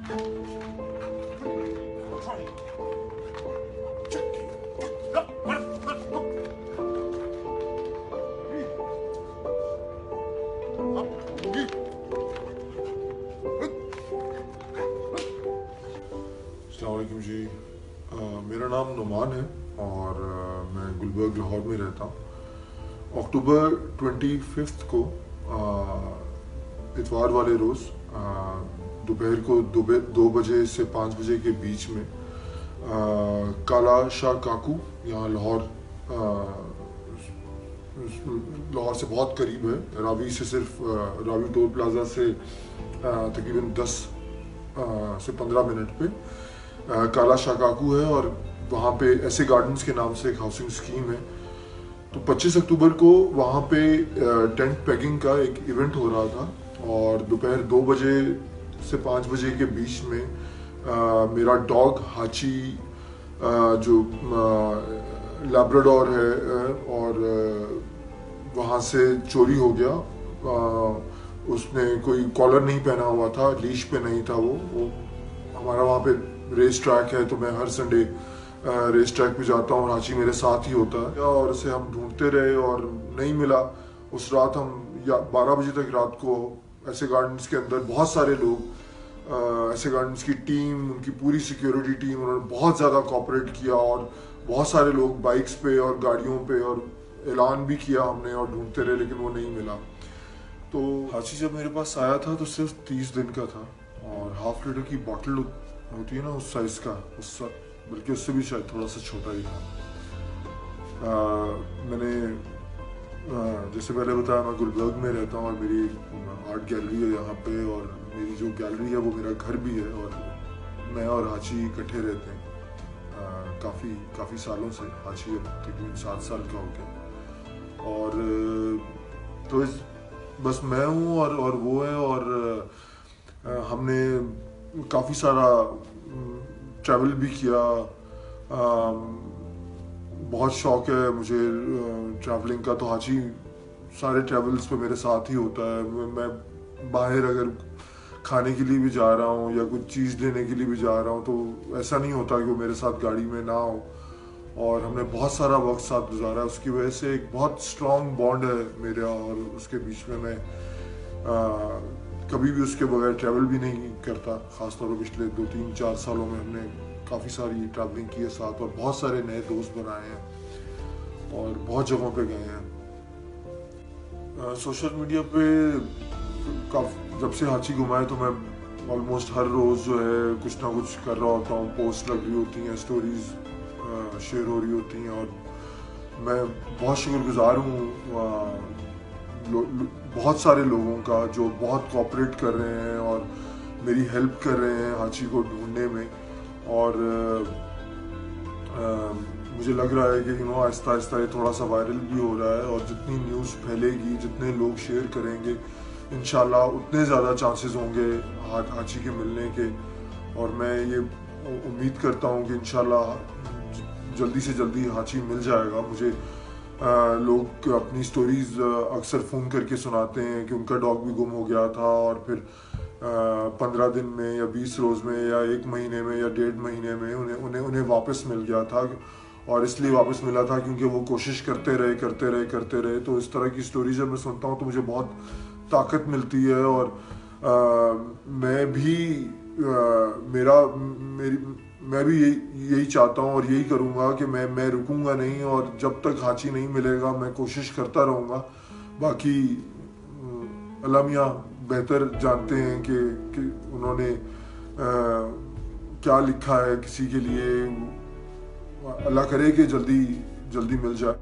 अस्सलामुअलैकुम जी। मेरा नाम नुमान है और मैं गुलबर्ग लाहौर में रहता हूँ। अक्टूबर 25 को इतवार वाले रोज़ दोपहर को 2 बजे से 5 बजे के बीच में काला शाह काकू यहाँ लाहौर से बहुत करीब है, रावी से सिर्फ रावी टोल प्लाजा से तकरीबन 10 से 15 मिनट पे काला शाह काकू है और वहाँ पे ऐसे गार्डन्स के नाम से एक हाउसिंग स्कीम है। तो 25 अक्टूबर को वहाँ पे टेंट पैगिंग का एक इवेंट हो रहा था और दोपहर 2 बजे से 5 बजे के बीच में मेरा डॉग हाची जो लैब्राडोर है और वहाँ से चोरी हो गया। उसने कोई कॉलर नहीं पहना हुआ था, लीश पे नहीं था वो हमारा वहाँ पे रेस ट्रैक है तो मैं हर संडे रेस ट्रैक पे जाता हूँ और हाची मेरे साथ ही होता है और उसे हम ढूंढते रहे और नहीं मिला। उस रात हम 12 बजे तक रात को ऐसे गार्डन्स के अंदर बहुत सारे लोग ऐसे गार्डन्स की टीम, उनकी पूरी सिक्योरिटी टीम, उन्होंने बहुत ज़्यादा कोऑपरेट किया और बहुत सारे लोग बाइक्स पे और गाड़ियों पे और ऐलान भी किया हमने और ढूंढते रहे लेकिन वो नहीं मिला। तो हाची जब मेरे पास आया था तो सिर्फ 30 दिन का था और हाफ लीटर की बॉटल होती है ना उस साइज़ का, बल्कि उससे भी शायद थोड़ा सा छोटा ही था। मैंने जैसे पहले बताया मैं गुलबर्ग में रहता हूँ और मेरी आर्ट गैलरी है यहाँ पे और मेरी जो गैलरी है वो मेरा घर भी है और मैं और हाची इकट्ठे रहते हैं काफ़ी सालों से। हाची अब तकरीबन 7 साल का हो गया और तो बस मैं हूँ और वो है और हमने काफ़ी सारा ट्रैवल भी किया। बहुत शौक है मुझे ट्रैवलिंग का, तो हाची सारे ट्रैवल्स पे मेरे साथ ही होता है। मैं बाहर अगर खाने के लिए भी जा रहा हूँ या कुछ चीज़ लेने के लिए भी जा रहा हूँ तो ऐसा नहीं होता कि वो मेरे साथ गाड़ी में ना हो और हमने बहुत सारा वक्त साथ गुजारा है। उसकी वजह से एक बहुत स्ट्रॉन्ग बॉन्ड है मेरा और उसके बीच में। मैं कभी भी उसके बगैर ट्रैवल भी नहीं करता। ख़ासतौर पर पिछले 2-3-4 सालों में हमने काफ़ी सारी ट्रैवलिंग की है साथ और बहुत सारे नए दोस्त बनाए हैं और बहुत जगहों पे गए हैं। सोशल मीडिया पे जब से हाची घुमाए तो मैं ऑलमोस्ट हर रोज़ जो है कुछ ना कुछ कर रहा होता हूँ। पोस्ट लग रही होती हैं, स्टोरीज शेयर हो रही होती हैं और मैं बहुत शुक्रगुजार हूँ बहुत सारे लोगों का जो बहुत कोऑपरेट कर रहे हैं और मेरी हेल्प कर रहे हैं हाची को ढूंढने में। और मुझे लग रहा है कि आहिस्ता आहिस्ता ये थोड़ा सा वायरल भी हो रहा है और जितनी न्यूज़ फैलेगी, जितने लोग शेयर करेंगे, इंशाल्लाह उतने ज़्यादा चांसेस होंगे हाची के मिलने के। और मैं ये उम्मीद करता हूँ कि इंशाल्लाह जल्दी से जल्दी हाची मिल जाएगा। मुझे लोग अपनी स्टोरीज अक्सर फ़ोन करके सुनाते हैं कि उनका डॉग भी गुम हो गया था और फिर 15 दिन में या 20 रोज़ में या 1 महीने में या 1.5 महीने में उन्हें वापस मिल गया था और इसलिए वापस मिला था क्योंकि वो कोशिश करते रहे। तो इस तरह की स्टोरी जब मैं सुनता हूँ तो मुझे बहुत ताकत मिलती है और मैं भी यही चाहता हूँ और यही करूँगा कि मैं रुकूंगा नहीं और जब तक हाची नहीं मिलेगा मैं कोशिश करता रहूँगा। बाकी अल्लाह मियाँ बेहतर जानते हैं कि उन्होंने क्या लिखा है किसी के लिए। अल्लाह करे कि जल्दी जल्दी मिल जाए।